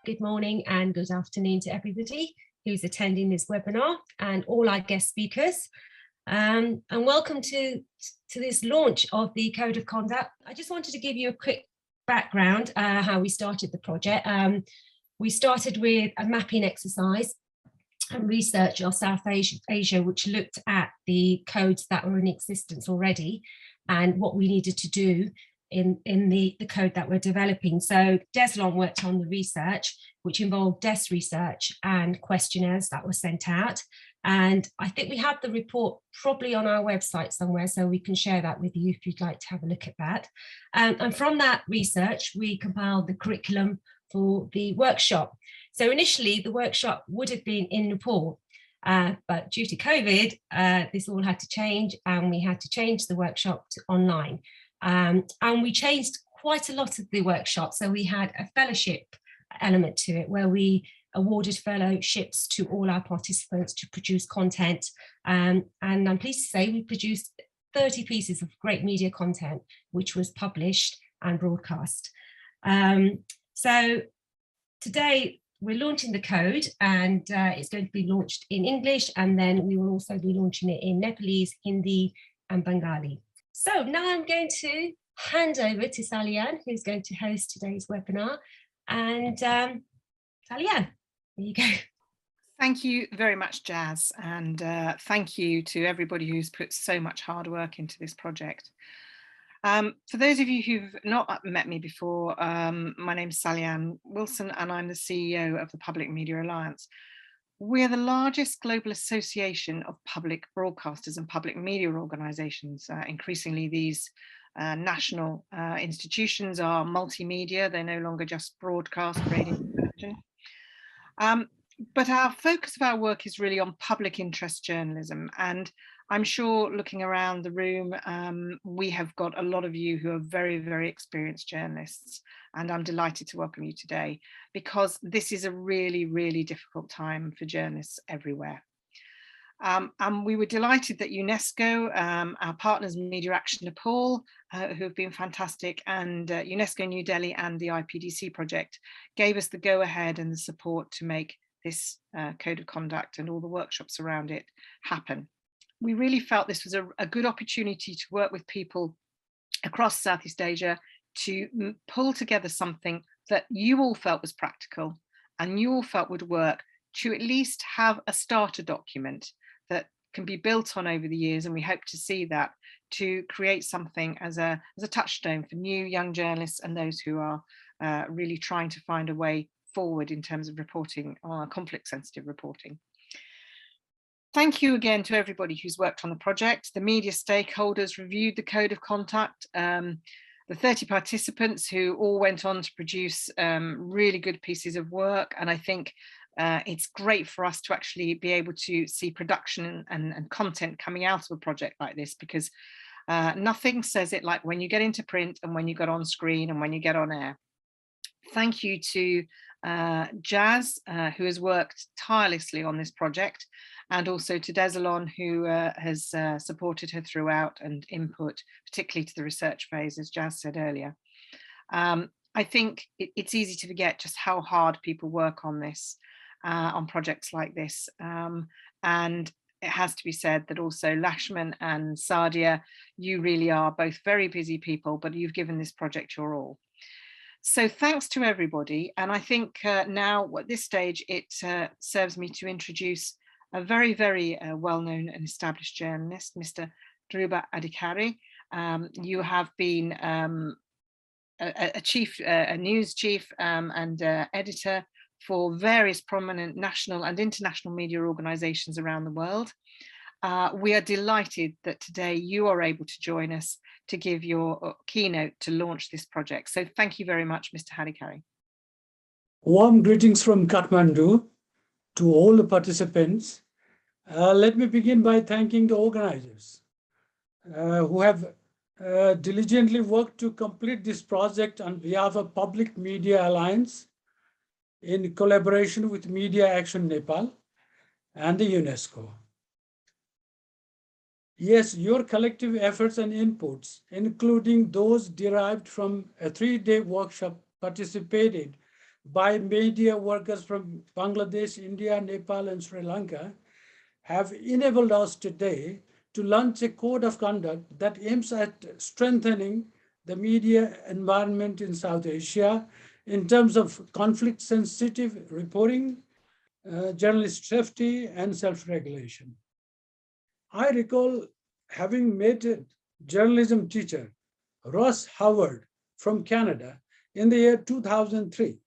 Good morning and good afternoon to everybody who's attending this webinar and all our guest speakers. And welcome to this launch of the Code of Conduct. I just wanted to give you a quick background how we started the project. We started with a mapping exercise and research of South Asia, which looked at the codes that were in existence already and what we needed to do in the code that we're developing. So Deslon worked on the research, which involved desk research and questionnaires that were sent out. And I think we have the report probably on our website somewhere, so we can share that with you if you'd like to have a look at that. And from that research, we compiled the curriculum for the workshop. So initially, the workshop would have been in Nepal, but due to COVID, this all had to change, and we had to change the workshop to online. And we changed quite a lot of the workshop. So we had a fellowship element to it where we awarded fellowships to all our participants to produce content. And I'm pleased to say we produced 30 pieces of great media content, which was published and broadcast. So today we're launching the code, and it's going to be launched in English, and then we will also be launching it in Nepalese, Hindi and Bengali. So now I'm going to hand over to Salian, who's going to host today's webinar. And Salian, there you go. Thank you very much, Jazz, and thank you to everybody who's put so much hard work into this project. For those of you who've not met me before, my name is Salian Wilson, and I'm the CEO of the Public Media Alliance. We're the largest global association of public broadcasters and public media organisations. Increasingly, these national institutions are multimedia. They're no longer just broadcast, radio, and television. But our focus of our work is really on public interest journalism. And I'm sure looking around the room, we have got a lot of you who are very, very experienced journalists. And I'm delighted to welcome you today because this is a really, really difficult time for journalists everywhere. And we were delighted that UNESCO, our partners Media Action Nepal, who have been fantastic, and UNESCO New Delhi and the IPDC project gave us the go-ahead and the support to make this Code of Conduct and all the workshops around it happen. We really felt this was a good opportunity to work with people across Southeast Asia to pull together something that you all felt was practical and you all felt would work, to at least have a starter document that can be built on over the years, and we hope to see that, to create something as a touchstone for new young journalists and those who are really trying to find a way forward in terms of reporting, conflict-sensitive reporting. Thank you again to everybody who's worked on the project. The media stakeholders reviewed the Code of Conduct. The 30 participants who all went on to produce really good pieces of work. And I think it's great for us to actually be able to see production and content coming out of a project like this, because nothing says it like when you get into print and when you get on screen and when you get on air. Thank you to Jazz, who has worked tirelessly on this project, and also to Deslon, who has supported her throughout and input, particularly to the research phase, as Jazz said earlier. I think it's easy to forget just how hard people work on this, on projects like this. And it has to be said that also Lakshman and Sadia, you really are both very busy people, but you've given this project your all. So thanks to everybody. And I think now at this stage, it serves me to introduce a very, very well-known and established journalist, Mr. Dhruba Adhikari. You have been a news chief and editor for various prominent national and international media organizations around the world. We are delighted that today you are able to join us to give your keynote to launch this project. So thank you very much, Mr. Adhikari. Warm greetings from Kathmandu to all the participants. Let me begin by thanking the organizers who have diligently worked to complete this project on behalf of Public Media Alliance in collaboration with Media Action Nepal and the UNESCO. Yes, your collective efforts and inputs, including those derived from a 3-day workshop, participated by media workers from Bangladesh, India, Nepal, and Sri Lanka have enabled us today to launch a code of conduct that aims at strengthening the media environment in South Asia in terms of conflict-sensitive reporting, journalist safety, and self-regulation. I recall having met a journalism teacher, Ross Howard from Canada, in the year 2003.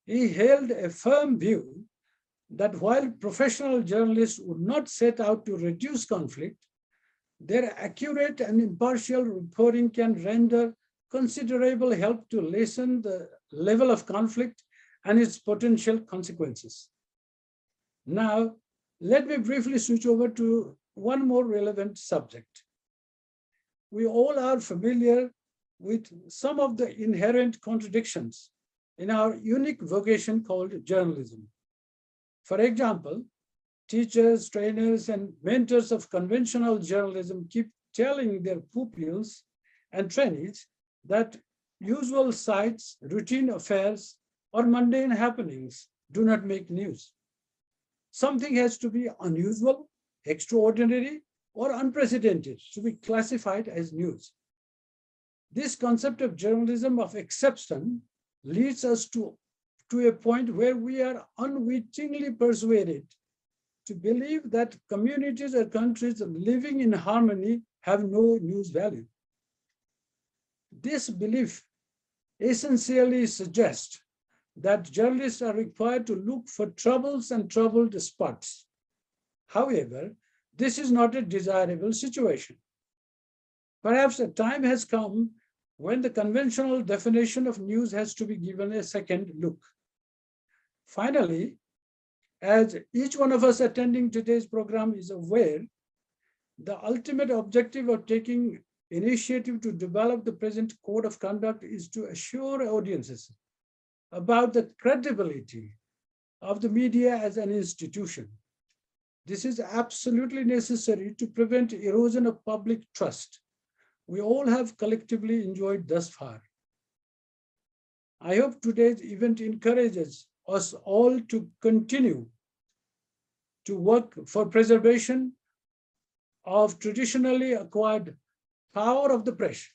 He held a firm view that while professional journalists would not set out to reduce conflict, their accurate and impartial reporting can render considerable help to lessen the level of conflict and its potential consequences. Now, let me briefly switch over to one more relevant subject. We all are familiar with some of the inherent contradictions in our unique vocation called journalism. For example, teachers, trainers, and mentors of conventional journalism keep telling their pupils and trainees that usual sights, routine affairs, or mundane happenings do not make news. Something has to be unusual, extraordinary, or unprecedented to be classified as news. This concept of journalism of exception leads us to a point where we are unwittingly persuaded to believe that communities or countries living in harmony have no news value. This belief essentially suggests that journalists are required to look for troubles and troubled spots. However, this is not a desirable situation. Perhaps a time has come when the conventional definition of news has to be given a second look. Finally, as each one of us attending today's program is aware, the ultimate objective of taking initiative to develop the present code of conduct is to assure audiences about the credibility of the media as an institution. This is absolutely necessary to prevent erosion of public trust we all have collectively enjoyed thus far. I hope today's event encourages us all to continue to work for preservation of traditionally acquired power of the press,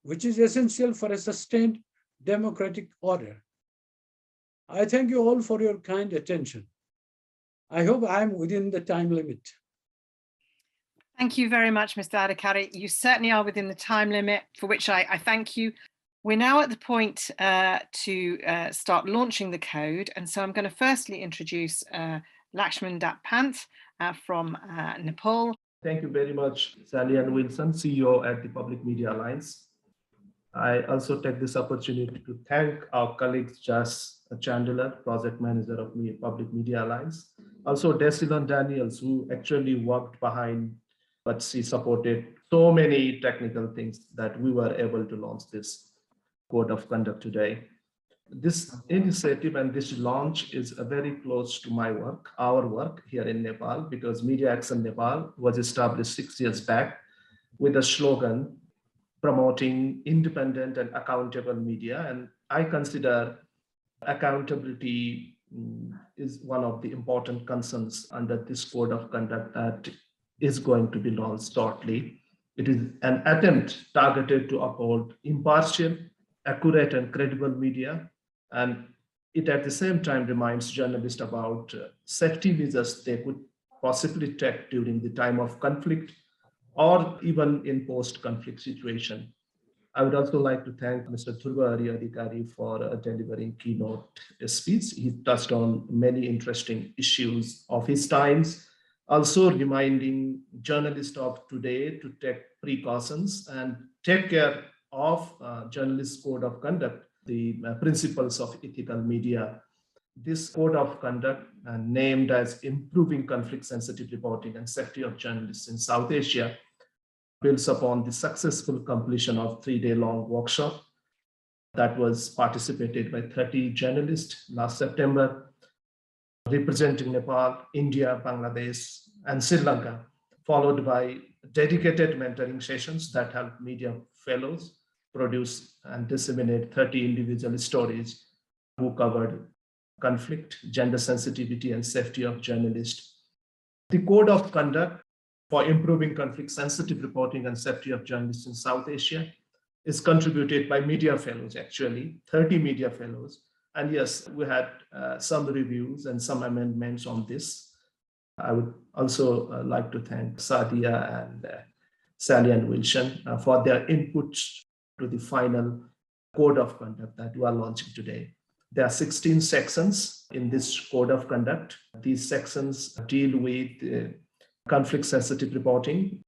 which is essential for a sustained democratic order. I thank you all for your kind attention. I hope I am within the time limit. Thank you very much, Mr. Adhikari. You certainly are within the time limit, for which I thank you. We're now at the point to start launching the code. And so I'm going to firstly introduce Lakshman Dat Pant from Nepal. Thank you very much, Sally Ann Wilson, CEO at the Public Media Alliance. I also take this opportunity to thank our colleagues, Jas Chandler, Project Manager of Public Media Alliance. Also, Desilon Daniels, who actually worked behind, but she supported so many technical things that we were able to launch this code of conduct today. This initiative and this launch is very close to my work, our work here in Nepal, because Media Action Nepal was established 6 years back with a slogan promoting independent and accountable media. And I consider accountability is one of the important concerns under this code of conduct that is going to be launched shortly. It is an attempt targeted to uphold impartial, accurate, and credible media. And it at the same time reminds journalists about safety measures they could possibly take during the time of conflict or even in post-conflict situation. I would also like to thank Mr. Dhruva Adhikari for delivering keynote speech. He touched on many interesting issues of his times, also reminding journalists of today to take precautions and take care of journalist code of conduct, the principles of ethical media. This code of conduct, named as Improving Conflict-Sensitive Reporting and Safety of Journalists in South Asia, builds upon the successful completion of 3-day-long workshop that was participated by 30 journalists last September, representing Nepal, India, Bangladesh, and Sri Lanka, followed by dedicated mentoring sessions that help media fellows produce and disseminate 30 individual stories who covered conflict, gender sensitivity, and safety of journalists. The code of conduct for improving conflict-sensitive reporting and safety of journalists in South Asia is contributed by media fellows, actually, 30 media fellows. And yes, we had some reviews and some amendments on this. I would also like to thank Sadia and Sally and Wilson for their inputs to the final code of conduct that we are launching today. There are 16 sections in this code of conduct. These sections deal with conflict-sensitive reporting.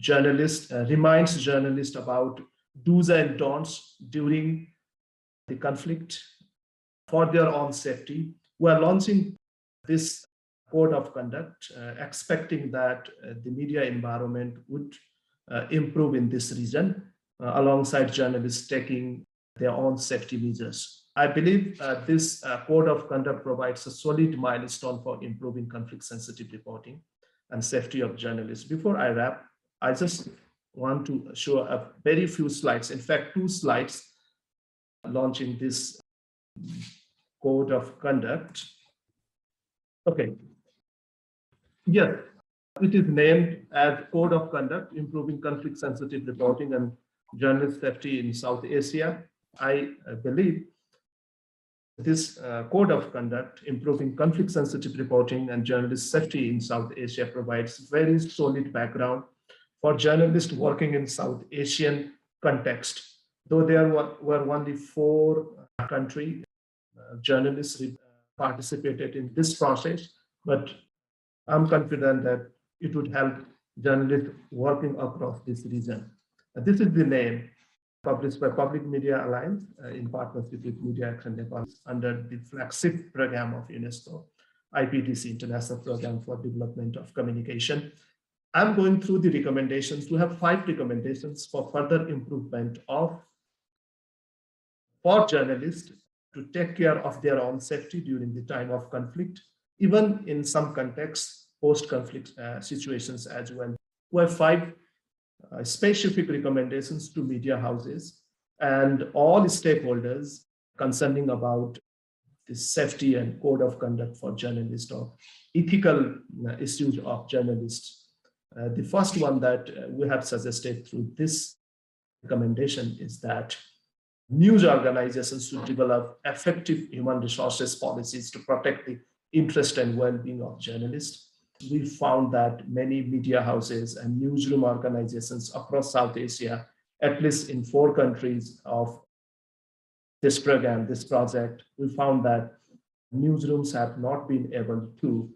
Reminds journalists about do's and don'ts during the conflict for their own safety. We are launching this code of conduct, expecting that the media environment would improve in this region, alongside journalists taking their own safety measures. I believe this code of conduct provides a solid milestone for improving conflict-sensitive reporting and safety of journalists. Before I wrap, I just want to show a very few slides, in fact, 2 slides launching this code of conduct. Okay. Yes, it is named as Code of Conduct, Improving Conflict-Sensitive Reporting and Journalist Safety in South Asia. I believe this Code of Conduct, Improving Conflict-Sensitive Reporting and Journalist Safety in South Asia provides very solid background for journalists working in South Asian context. Though there were only 4 countries, journalists participated in this process, but I'm confident that it would help journalists working across this region. This is the name published by Public Media Alliance in partnership with Media Action Nepal under the flagship program of UNESCO, IPTC, International Program for Development of Communication. I'm going through the recommendations. We have 5 recommendations for further improvement for journalists to take care of their own safety during the time of conflict, even in some contexts, post-conflict situations as well. We have 5 specific recommendations to media houses and all stakeholders concerning about the safety and code of conduct for journalists or ethical issues of journalists. The first one that we have suggested through this recommendation is that news organizations should develop effective human resources policies to protect the interest and well-being of journalists. We found that many media houses and newsroom organizations across South Asia, at least in 4 countries of this program, this project, we found that newsrooms have not been able to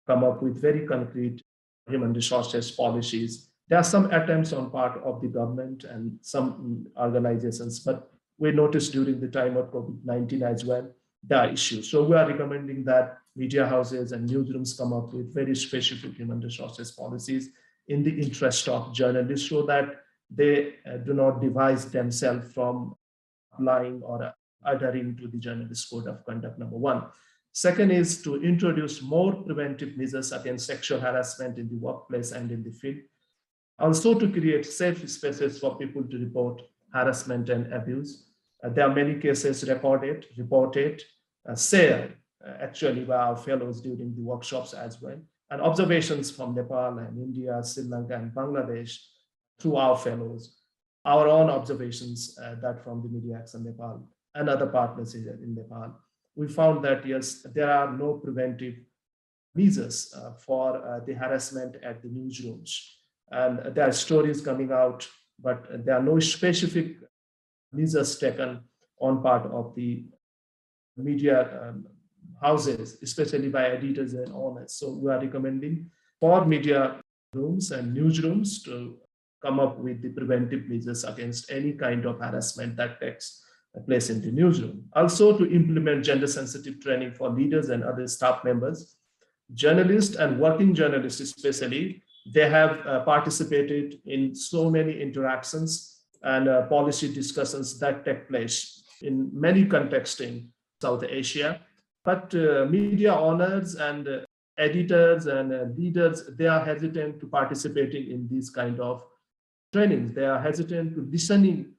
come up with very concrete human resources policies. There are some attempts on part of the government and some organizations, but we noticed during the time of COVID-19 as well, there are issues. So we are recommending that media houses and newsrooms come up with very specific human resources policies in the interest of journalists so that they do not devise themselves from applying or adhering to the journalist code of conduct, number 1. Second is to introduce more preventive measures against sexual harassment in the workplace and in the field. Also to create safe spaces for people to report harassment and abuse. There are many cases reported, shared actually by our fellows during the workshops as well, and observations from Nepal and India, Sri Lanka and Bangladesh through our fellows, our own observations that from the Media Action Nepal and other partners in Nepal. We found that yes, there are no preventive measures for the harassment at the newsrooms. And there are stories coming out, but there are no specific measures taken on part of the media houses, especially by editors and owners. So we are recommending for media rooms and newsrooms to come up with the preventive measures against any kind of harassment that takes place in the newsroom. Also to implement gender sensitive training for leaders and other staff members. Journalists and working journalists especially, they have participated in so many interactions and policy discussions that take place in many contexts in South Asia. But media owners and editors and leaders, they are hesitant to participating in these kind of trainings. They are hesitant to listening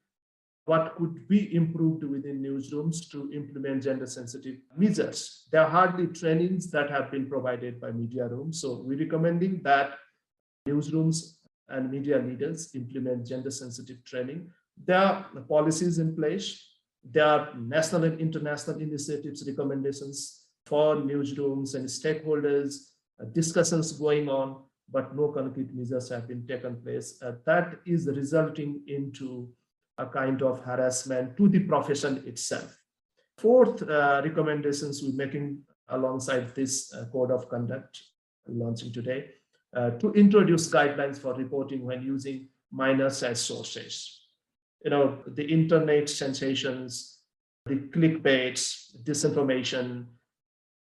what could be improved within newsrooms to implement gender-sensitive measures. There are hardly trainings that have been provided by media rooms. So we're recommending that newsrooms and media leaders implement gender-sensitive training. There are policies in place. There are national and international initiatives, recommendations for newsrooms and stakeholders, discussions going on, but no concrete measures have been taken place. That is resulting into a kind of harassment to the profession itself. Fourth recommendations we're making alongside this code of conduct launching today, to introduce guidelines for reporting when using minors as sources. The internet sensations, the clickbaits, disinformation,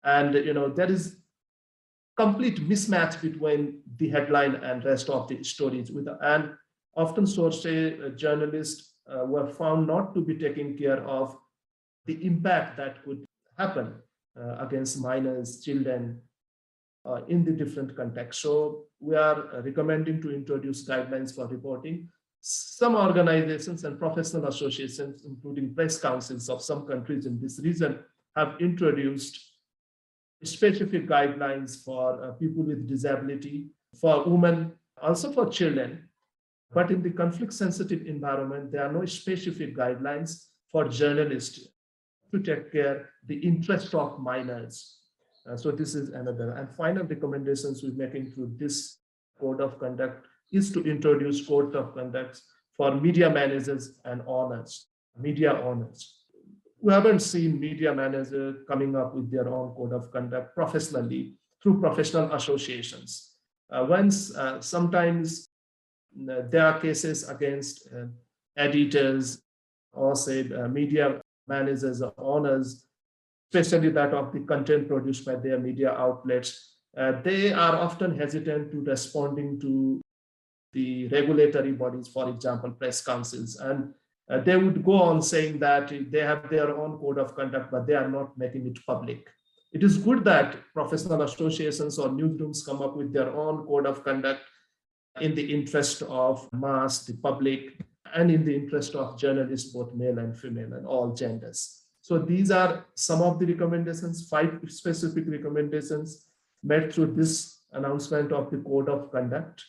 and there is complete mismatch between the headline and rest of the stories. And often sources, journalists were found not to be taking care of the impact that could happen against minors, children, in the different contexts. So we are recommending to introduce guidelines for reporting. Some organizations and professional associations, including press councils of some countries in this region, have introduced specific guidelines for people with disability, for women, also for children. But in the conflict-sensitive environment, there are no specific guidelines for journalists to take care of the interest of minors. So this is another. And final recommendations we're making through this code of conduct is to introduce code of conduct for media managers and owners, media owners. We haven't seen media managers coming up with their own code of conduct professionally through professional associations. Sometimes there are cases against editors or say media managers or owners, especially that of the content produced by their media outlets. They are often hesitant to responding to the regulatory bodies, for example, press councils. And they would go on saying that they have their own code of conduct, but they are not making it public. It is good that professional associations or newsrooms come up with their own code of conduct in the interest of mass, the public, and in the interest of journalists, both male and female and all genders. So these are some of the recommendations, 5 specific recommendations made through this announcement of the code of conduct.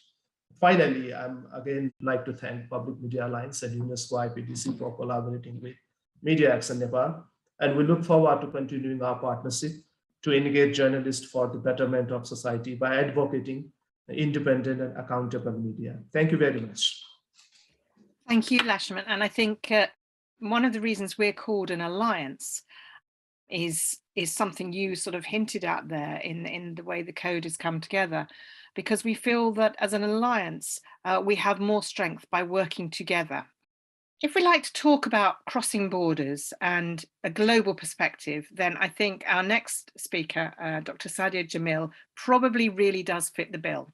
Finally, I'm again like to thank Public Media Alliance and UNESCO IPDC for collaborating with Media Action Nepal. And we look forward to continuing our partnership to engage journalists for the betterment of society by advocating independent and accountable media. Thank you very much. Thank you, Lakshman. And I think one of the reasons we're called an alliance is something you sort of hinted at there in the way the code has come together, because we feel that as an alliance, we have more strength by working together. If we like to talk about crossing borders and a global perspective, then I think our next speaker, Dr. Sadia Jamil, probably really does fit the bill.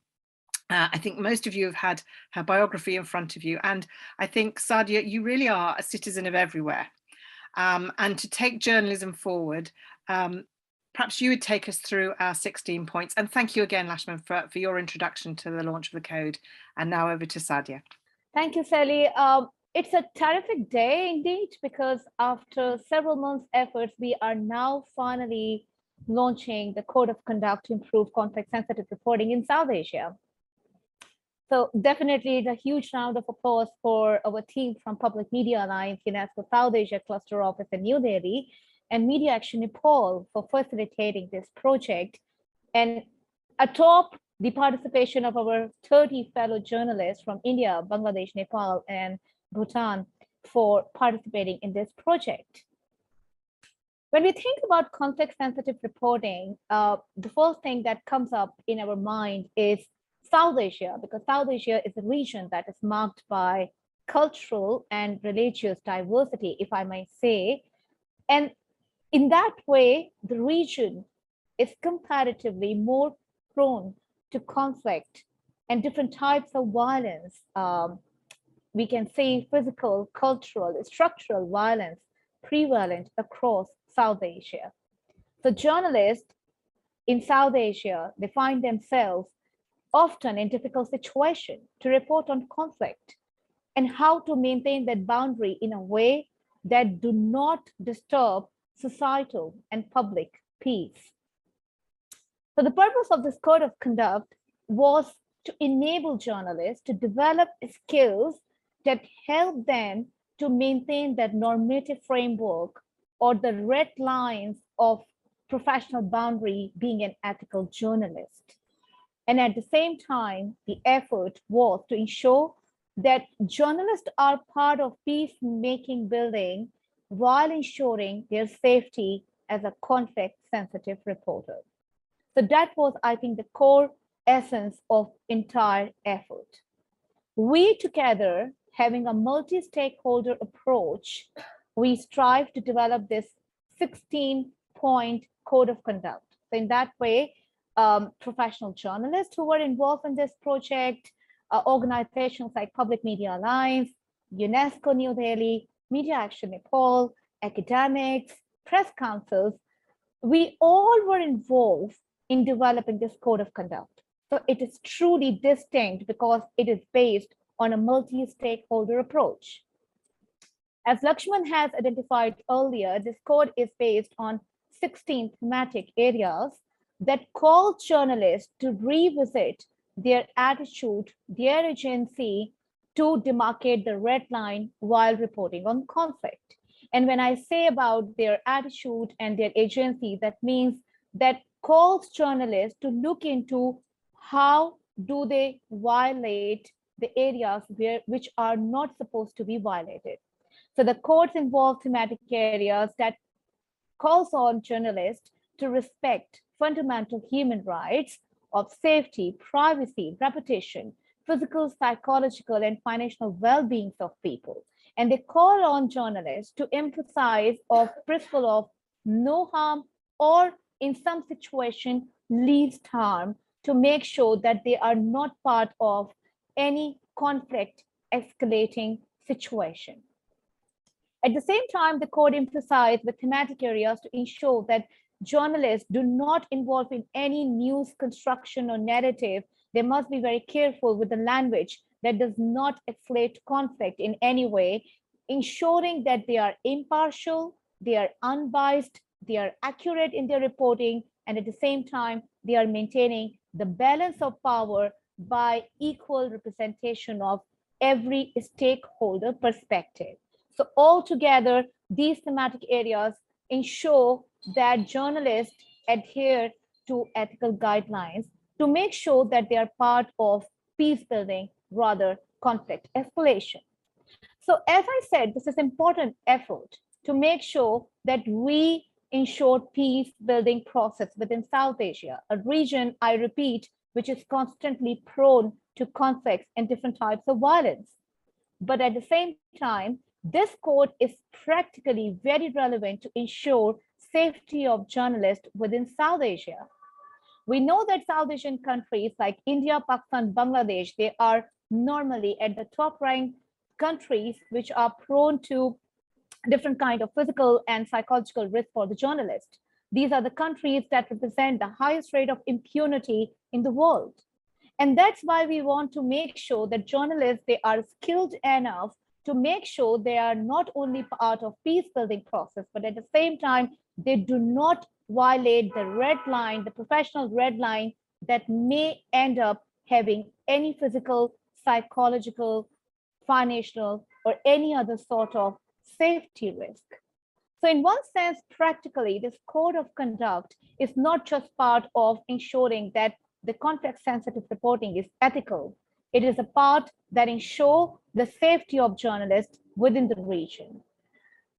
I think most of you have had her biography in front of you. And I think, Sadia, you really are a citizen of everywhere. And to take journalism forward, perhaps you would take us through our 16 points. And thank you again, Lakshman, for your introduction to the launch of the code. And now over to Sadia. Thank you, Sally. It's a terrific day indeed, because after several months' efforts, we are now finally launching the Code of Conduct to improve conflict-sensitive reporting in South Asia. So definitely a huge round of applause for our team from Public Media Alliance, UNESCO South Asia Cluster Office in New Delhi, and Media Action Nepal for facilitating this project. And atop the participation of our 30 fellow journalists from India, Bangladesh, Nepal, and Bhutan for participating in this project. When we think about context-sensitive reporting, the first thing that comes up in our mind is South Asia, because South Asia is a region that is marked by cultural and religious diversity, if I may say. And in that way, the region is comparatively more prone to conflict and different types of violence. We can say physical, cultural, structural violence prevalent across South Asia. So journalists in South Asia, they find themselves often in difficult situations to report on conflict. and how to maintain that boundary in a way that do not disturb societal and public peace. So the purpose of this code of conduct was to enable journalists to develop skills that help them to maintain that normative framework or the red lines of professional boundary being an ethical journalist. And at the same time, the effort was to ensure that journalists are part of peacemaking building while ensuring their safety as a conflict-sensitive reporter. So that was, I think, the core essence of entire effort. We together, having a multi-stakeholder approach, we strive to develop this 16-point code of conduct. So in that way, professional journalists who were involved in this project, organizations like Public Media Alliance, UNESCO New Delhi, Media Action Nepal, academics, press councils, we all were involved in developing this code of conduct. So it is truly distinct because it is based on a multi-stakeholder approach. As Lakshman has identified earlier, this code is based on 16 thematic areas that call journalists to revisit their attitude, their agency to demarcate the red line while reporting on conflict. And when I say about their attitude and their agency, that means that calls journalists to look into how do they violate the areas which are not supposed to be violated. So the codes involve thematic areas that calls on journalists to respect fundamental human rights of safety, privacy, reputation, physical, psychological, and financial well-being of people. And they call on journalists to emphasize of principle of no harm, or in some situation, least harm, to make sure that they are not part of any conflict escalating situation. At the same time, the code emphasized the thematic areas to ensure that journalists do not involve in any news construction or narrative. They must be very careful with the language that does not escalate conflict in any way, ensuring that they are impartial, they are unbiased, they are accurate in their reporting, and at the same time, they are maintaining the balance of power by equal representation of every stakeholder perspective. So altogether, these thematic areas ensure that journalists adhere to ethical guidelines to make sure that they are part of peace building, rather conflict escalation. So as I said, this is important effort to make sure that we ensure peace building process within South Asia, a region, I repeat, which is constantly prone to conflicts and different types of violence. But at the same time, this code is practically very relevant to ensure safety of journalists within South Asia. We know that South Asian countries like India, Pakistan, Bangladesh, they are normally at the top ranked countries which are prone to different kind of physical and psychological risk for the journalist. These are the countries that represent the highest rate of impunity in the world. And that's why we want to make sure that journalists, they are skilled enough to make sure they are not only part of peace building process, but at the same time, they do not violate the red line, the professional red line that may end up having any physical, psychological, financial, or any other sort of safety risk. So in one sense, practically, this code of conduct is not just part of ensuring that the context-sensitive reporting is ethical. It is a part that ensures the safety of journalists within the region.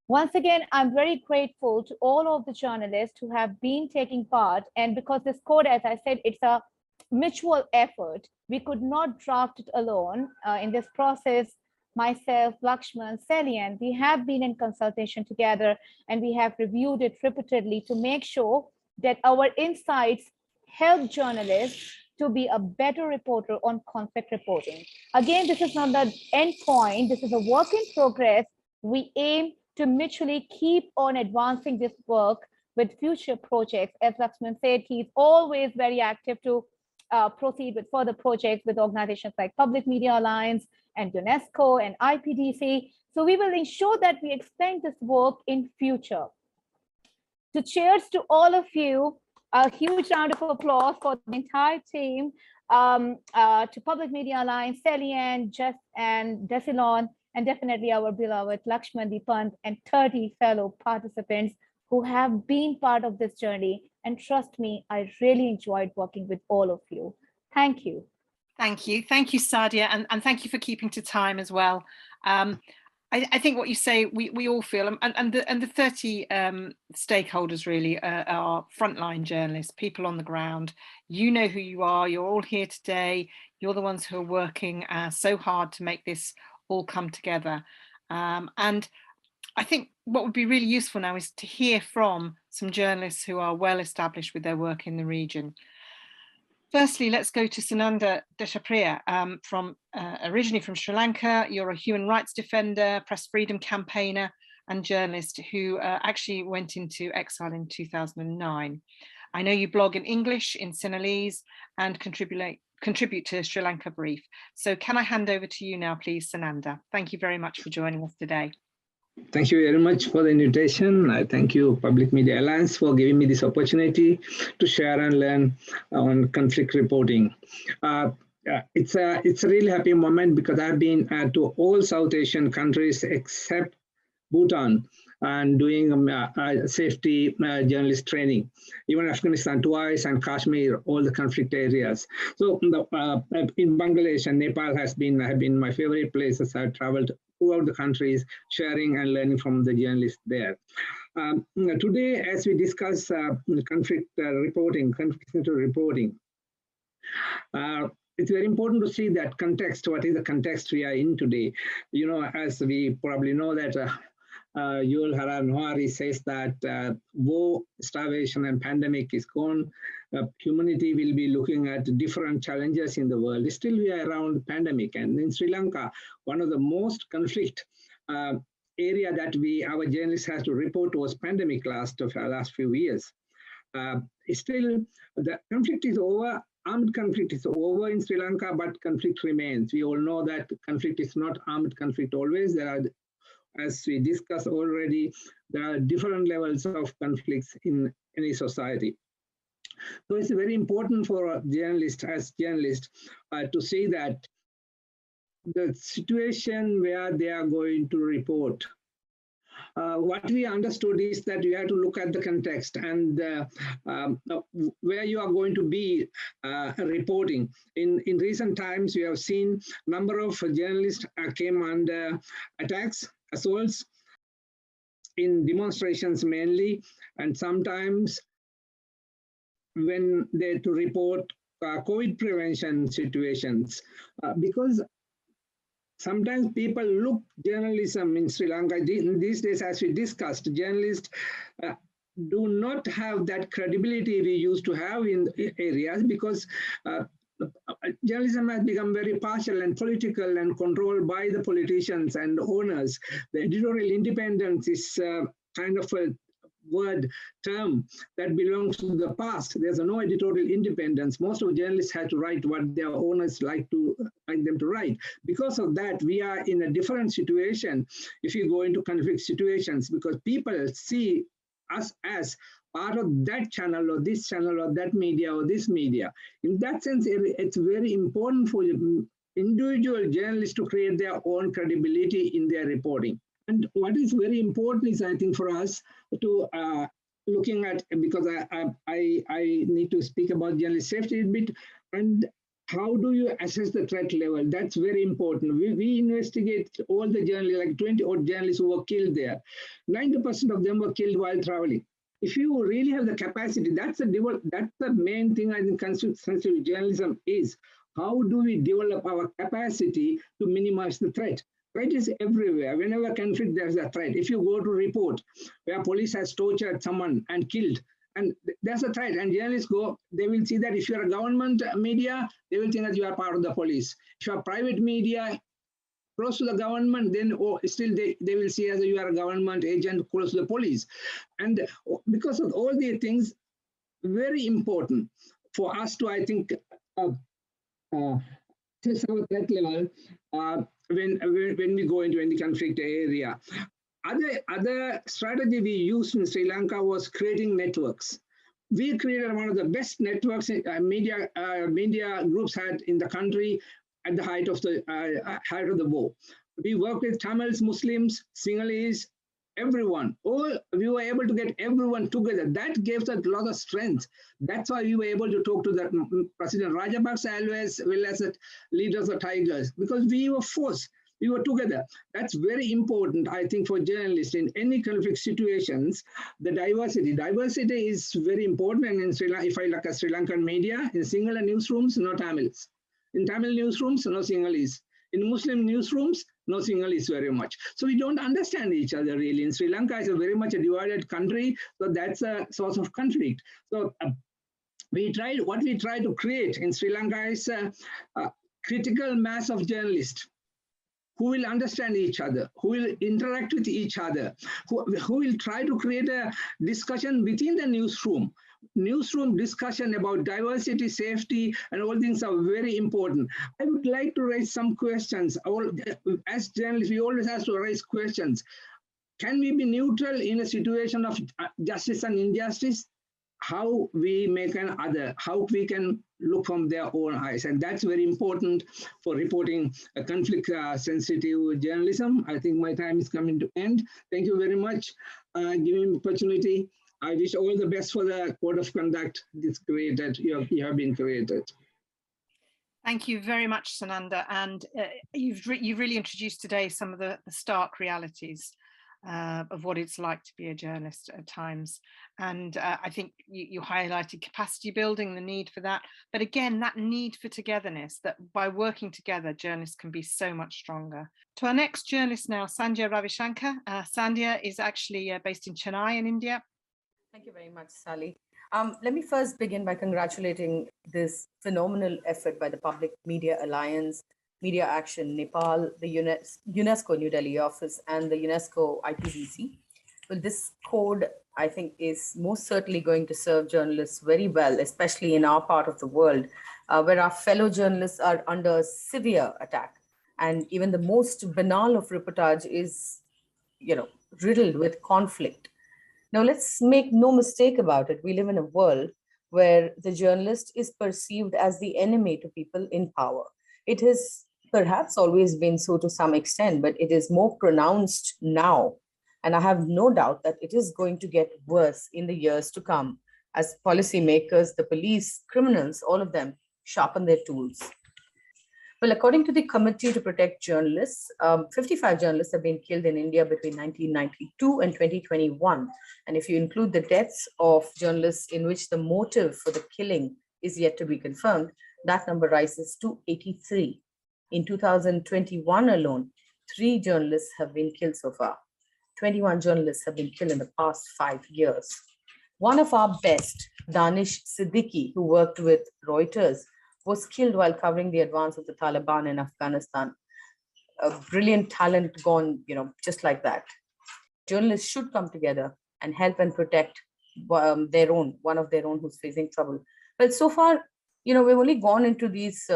Once again, I'm very grateful to all of the journalists who have been taking part. And because this code, as I said, it's a mutual effort, we could not draft it alone. In this process, myself, Lakshman, Sally, we have been in consultation together, and we have reviewed it repeatedly to make sure that our insights help journalists to be a better reporter on conflict reporting. Again, this is not the end point. This is a work in progress. We aim to mutually keep on advancing this work with future projects. As Lakshman said, he's always very active to proceed with further projects with organizations like Public Media Alliance and UNESCO and IPDC. So we will ensure that we extend this work in future. So cheers to all of you. A huge round of applause for the entire team, to Public Media Alliance, Celian, Jess and Desilon, and definitely our beloved Lakshman Deepant and 30 fellow participants who have been part of this journey. And trust me, I really enjoyed working with all of you. Thank you. Thank you. Thank you, Sadia. And thank you for keeping to time as well. I think what you say, we all feel, and the 30 stakeholders really are frontline journalists, people on the ground. You know who you are. You're all here today. You're the ones who are working so hard to make this all come together. And I think what would be really useful now is to hear from some journalists who are well established with their work in the region. Firstly, let's go to Sananda Deshapriya, originally from Sri Lanka. You're a human rights defender, press freedom campaigner, and journalist who actually went into exile in 2009. I know you blog in English, in Sinhalese, and contribute to Sri Lanka Brief. So can I hand over to you now, please, Sananda? Thank you very much for joining us today. Thank you very much for the invitation. I thank you, Public Media Alliance, for giving me this opportunity to share and learn on conflict reporting. It's a really happy moment because I've been to all South Asian countries except Bhutan and doing safety journalist training, even Afghanistan twice and Kashmir, all the conflict areas. So in Bangladesh and Nepal have been my favorite places. I've traveled throughout the countries, sharing and learning from the journalists there. Today, as we discuss conflict reporting, conflict reporting, it's very important to see that context. What is the context we are in today? You know, as we probably know that Yuval Harari Noari says that war, starvation, and pandemic is gone. Humanity will be looking at different challenges in the world. Still, we are around the pandemic, and in Sri Lanka, one of the most conflict area that our journalists has to report was pandemic last few years. Still, the conflict is over. Armed conflict is over in Sri Lanka, but conflict remains. We all know that conflict is not armed conflict always. There are, as we discussed already, there are different levels of conflicts in any society. So it's very important for journalists, to see that the situation where they are going to report. What we understood is that you have to look at the context and where you are going to be reporting. In recent times, we have seen a number of journalists came under attacks, assaults, in demonstrations mainly, and sometimes when they to report COVID prevention situations, because sometimes people look journalism in Sri Lanka these days, as we discussed, journalists do not have that credibility we used to have in areas because journalism has become very partial and political and controlled by the politicians and owners. The editorial independence is kind of a term that belongs to the past. There's no editorial independence. Most of journalists have to write what their owners like them to write. Because of that, we are in a different situation if you go into conflict situations, because people see us as part of that channel or this channel or that media or this media. In that sense, it's very important for individual journalists to create their own credibility in their reporting. And what is very important is, I think, for us to looking at, because I need to speak about journalist safety a bit, and how do you assess the threat level? That's very important. We investigate all the journalists, like 20 odd journalists who were killed there. 90% of them were killed while traveling. If you really have the capacity, that's the main thing I think sensitive journalism is. How do we develop our capacity to minimize the threat? Threat is everywhere. Whenever conflict, there's a threat. If you go to report where police has tortured someone and killed, and there's a threat, and journalists go, they will see that if you're a government media, they will think that you are part of the police. If you're private media, close to the government, then still they will see as you are a government agent close to the police. And because of all these things, very important for us to, I think, Just about that level, when we go into any conflict area. Other strategy we used in Sri Lanka was creating networks. We created one of the best networks media groups had in the country at the height of the war. We worked with Tamils, Muslims, Sinhalese, everyone. We were able to get everyone together. That gave us a lot of strength. That's why we were able to talk to the President Rajapaksa as well as the leaders of Tigers, because we were forced. We were together. That's very important, I think, for journalists in any conflict situations. The diversity is very important. And in Sri Lanka, if I look at Sri Lankan media, in Sinhala newsrooms, no Tamils. In Tamil newsrooms, no Sinhalese. In Muslim newsrooms, no Sinhalese very much. So we don't understand each other really. In Sri Lanka, it's very much a divided country. So that's a source of conflict. So what we try to create in Sri Lanka is a critical mass of journalists who will understand each other, who will interact with each other, who will try to create a discussion within the newsroom. Newsroom discussion about diversity, safety, and all things are very important. I would like to raise some questions. As journalists, we always have to raise questions. Can we be neutral in a situation of justice and injustice? How we make an other, how we can look from their own eyes. And that's very important for reporting a conflict sensitive journalism. I think my time is coming to end. Thank you very much for giving me the opportunity. I wish all the best for the code of conduct you have been created. Thank you very much, Sananda. And you've really introduced today some of the stark realities of what it's like to be a journalist at times. And I think you highlighted capacity building, the need for that. But again, that need for togetherness, that by working together, journalists can be so much stronger. To our next journalist now, Sandhya Ravishankar. Sandhya is actually based in Chennai in India. Thank you very much, Sally. Let me first begin by congratulating this phenomenal effort by the Public Media Alliance, Media Action Nepal, the UNESCO New Delhi office, and the UNESCO IPCC. Well, this code, I think, is most certainly going to serve journalists very well, especially in our part of the world, where our fellow journalists are under severe attack. And even the most banal of reportage is, riddled with conflict. Now, let's make no mistake about it. We live in a world where the journalist is perceived as the enemy to people in power. It has perhaps always been so to some extent, but it is more pronounced now. And I have no doubt that it is going to get worse in the years to come as policymakers, the police, criminals, all of them sharpen their tools. Well, according to the Committee to Protect Journalists, 55 journalists have been killed in India between 1992 and 2021. And if you include the deaths of journalists in which the motive for the killing is yet to be confirmed, that number rises to 83. In 2021 alone, 3 journalists have been killed so far. 21 journalists have been killed in the past 5 years. One of our best, Danish Siddiqui, who worked with Reuters, was killed while covering the advance of the Taliban in Afghanistan. A brilliant talent gone, just like that. Journalists should come together and help and protect one of their own who's facing trouble. But so far, we've only gone into these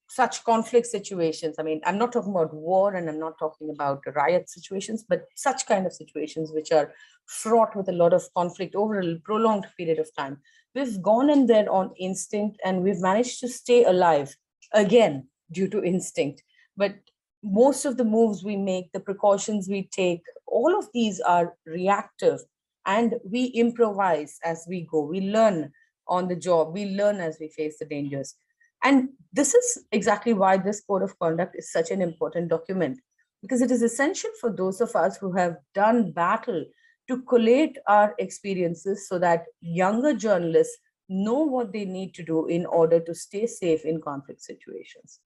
such conflict situations. I mean, I'm not talking about war and I'm not talking about riot situations, but such kind of situations which are fraught with a lot of conflict over a prolonged period of time. We've gone in there on instinct and we've managed to stay alive again due to instinct. But most of the moves we make, the precautions we take, all of these are reactive and we improvise as we go. We learn on the job. We learn as we face the dangers. And this is exactly why this code of conduct is such an important document, because it is essential for those of us who have done battle to collate our experiences so that younger journalists know what they need to do in order to stay safe in conflict situations.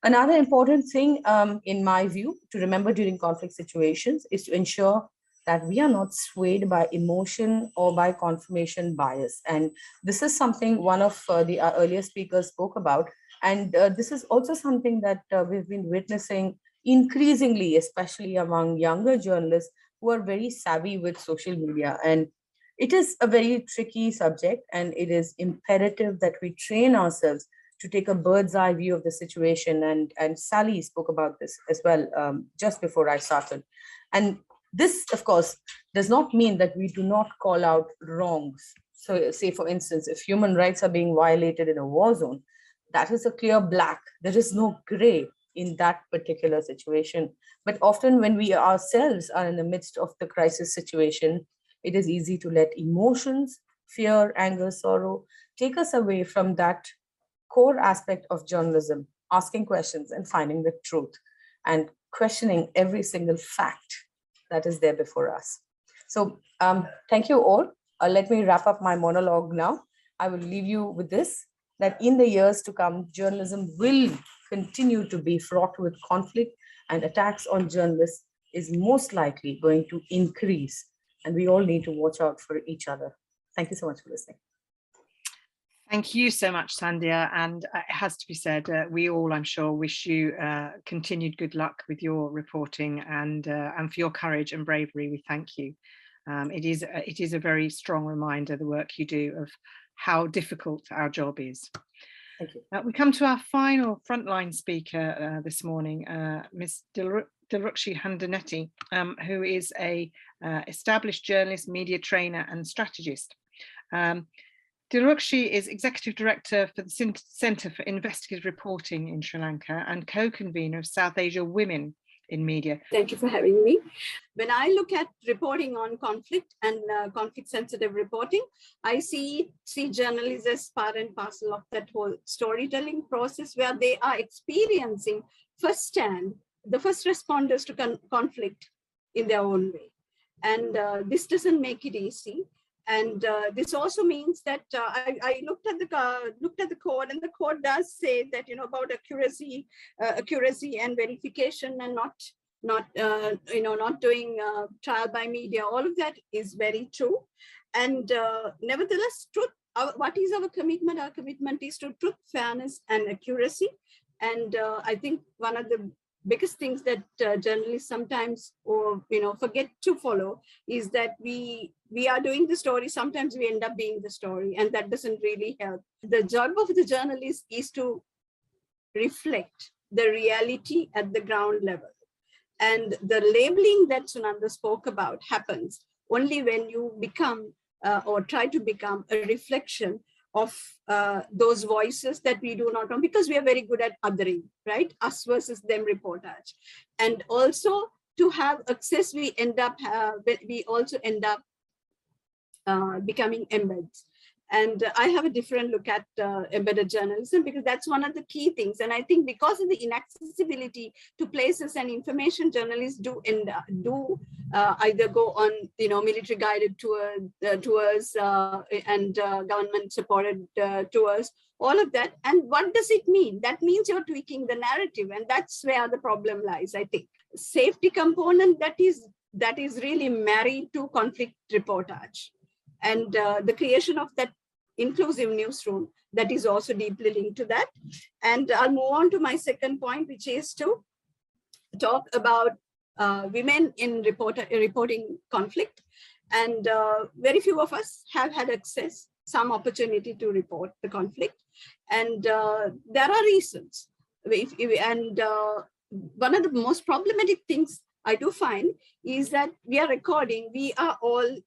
Another important thing, in my view, to remember during conflict situations is to ensure that we are not swayed by emotion or by confirmation bias. And this is something one of the earlier speakers spoke about. And this is also something that we've been witnessing increasingly, especially among younger journalists who are very savvy with social media. And It is a very tricky subject, and it is imperative that we train ourselves to take a bird's eye view of the situation. And Sally spoke about this as well just before I started. And this, of course, does not mean that we do not call out wrongs. So say, for instance, if human rights are being violated in a war zone, that is a clear black. There is no gray in that particular situation. But often when we ourselves are in the midst of the crisis situation, it is easy to let emotions, fear, anger, sorrow take us away from that core aspect of journalism, asking questions and finding the truth and questioning every single fact that is there before us. So thank you all. Let me wrap up my monologue now. I will leave you with this, that in the years to come, journalism will continue to be fraught with conflict, and attacks on journalists is most likely going to increase. And we all need to watch out for each other. Thank you so much for listening. Thank you so much, Sandhya. And it has to be said, we all, I'm sure, wish you continued good luck with your reporting, and for your courage and bravery. We thank you. It is a very strong reminder, the work you do, of how difficult our job is. Thank you. We come to our final frontline speaker this morning, Ms. Dilrukshi Handanetti, who is a established journalist, media trainer and strategist. Dilrukshi is Executive Director for the Centre for Investigative Reporting in Sri Lanka and co-convener of South Asia Women in Media. Thank you for having me. When I look at reporting on conflict and conflict-sensitive reporting, I see journalists as part and parcel of that whole storytelling process, where they are experiencing firsthand the first responders to conflict in their own way. And this doesn't make it easy. And this also means that I looked at the code, and the code does say that, about accuracy and verification, and not doing trial by media. All of that is very true. And nevertheless, truth. What is our commitment? Our commitment is to truth, fairness, and accuracy. And I think one of the biggest things that journalists sometimes forget to follow is that we are doing the story. Sometimes we end up being the story, and that doesn't really help. The job of the journalist is to reflect the reality at the ground level. And the labeling that Sunanda spoke about happens only when you become or try to become a reflection of those voices that we do not know, because we are very good at othering, right? Us versus them reportage. And also to have access, we also end up becoming embeds. And I have a different look at embedded journalism, because that's one of the key things. And I think because of the inaccessibility to places and information, journalists do either go on military guided tours and government supported tours, all of that. And what does it mean? That means you're tweaking the narrative, and that's where the problem lies, I think. Safety component that is really married to conflict reportage. And the creation of that inclusive newsroom, that is also deeply linked to that. And I'll move on to my second point, which is to talk about women in reporting conflict. And very few of us have had access, some opportunity to report the conflict. And there are reasons. And one of the most problematic things I do find is that we are recording, we are all,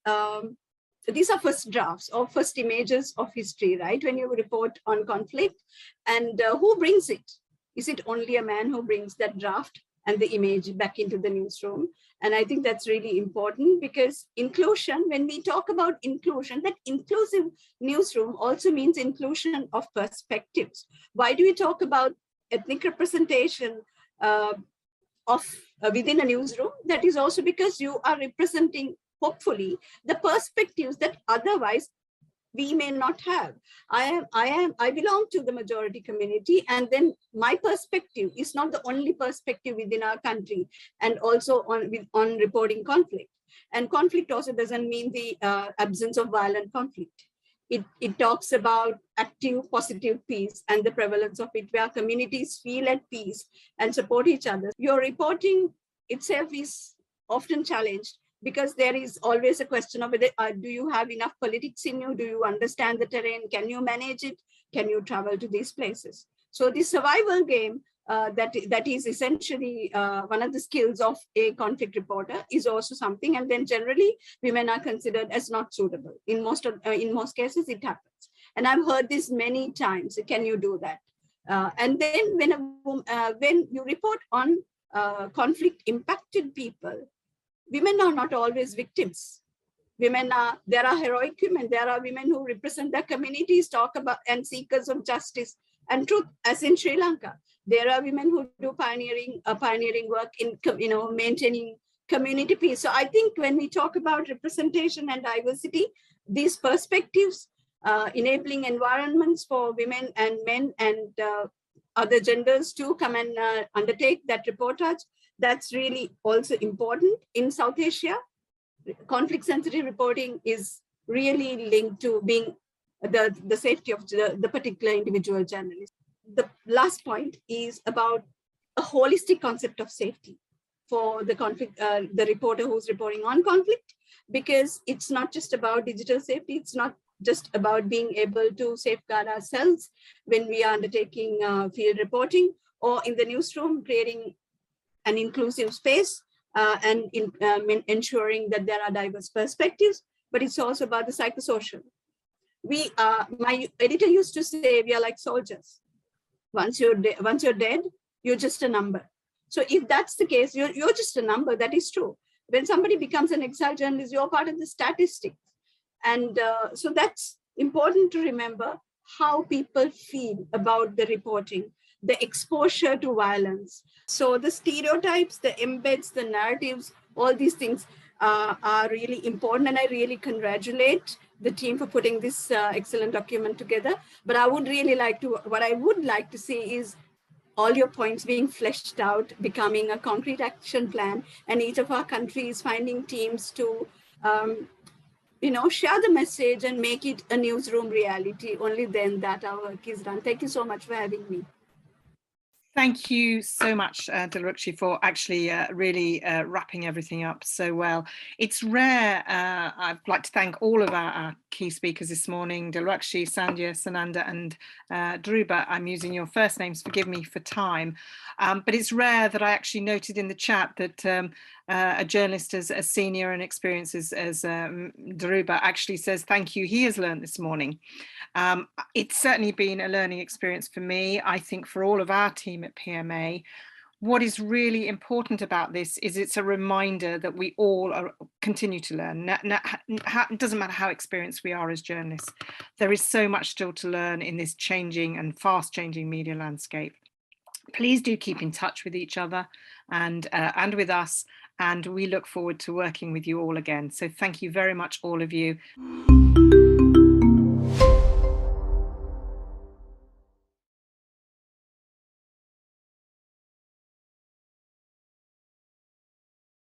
these are first drafts or first images of history, right? When you report on conflict, and who brings it? Is it only a man who brings that draft and the image back into the newsroom? And I think that's really important, because inclusion, when we talk about inclusion, that inclusive newsroom also means inclusion of perspectives. Why do we talk about ethnic representation within a newsroom? That is also because you are representing, hopefully, the perspectives that otherwise we may not have. I belong to the majority community, and then my perspective is not the only perspective within our country, and also on reporting conflict. And conflict also doesn't mean the absence of violent conflict. It talks about active, positive peace and the prevalence of it, where communities feel at peace and support each other. Your reporting itself is often challenged because there is always a question of whether, do you have enough politics in you? Do you understand the terrain? Can you manage it? Can you travel to these places? So the survival game that is essentially one of the skills of a conflict reporter is also something. And then generally women are considered as not suitable. In most cases it happens. And I've heard this many times. Can you do that? And then when you report on conflict impacted people, women are not always victims. There are heroic women. There are women who represent their communities, talk about and seekers of justice and truth, as in Sri Lanka. There are women who do pioneering work in maintaining community peace. So I think when we talk about representation and diversity, these perspectives, enabling environments for women and men and other genders to come and undertake that reportage, that's really also important. In South Asia, conflict sensitive reporting is really linked to being the safety of the particular individual journalist. The last point is about a holistic concept of safety for the conflict, the reporter who's reporting on conflict, because it's not just about digital safety. It's not just about being able to safeguard ourselves when we are undertaking field reporting, or in the newsroom, creating an inclusive space and ensuring that there are diverse perspectives, but it's also about the psychosocial. My editor used to say, we are like soldiers. Once you're dead, you're just a number. So if that's the case, you're just a number. That is true. When somebody becomes an exiled journalist, you're part of the statistics. And so that's important to remember, how people feel about the reporting, the exposure to violence. So the stereotypes, the embeds, the narratives, all these things are really important. And I really congratulate the team for putting this excellent document together. But what I would like to see is all your points being fleshed out, becoming a concrete action plan, and each of our countries finding teams to share the message and make it a newsroom reality. Only then that our work is done. Thank you so much for having me. Thank you so much, Dilrukshi, for actually really wrapping everything up so well. It's rare. I'd like to thank all of our key speakers this morning, Dilrukshi, Sandhya, Sananda and Dhruba. I'm using your first names, forgive me for time. But it's rare that I actually noted in the chat that a journalist as senior and experienced as Dhruba actually says thank you. He has learned this morning. It's certainly been a learning experience for me. I think for all of our team at PMA, what is really important about this is it's a reminder that we all continue to learn. It doesn't matter how experienced we are as journalists. There is so much still to learn in this changing and fast changing media landscape. Please do keep in touch with each other and with us, and we look forward to working with you all again. So thank you very much, all of you.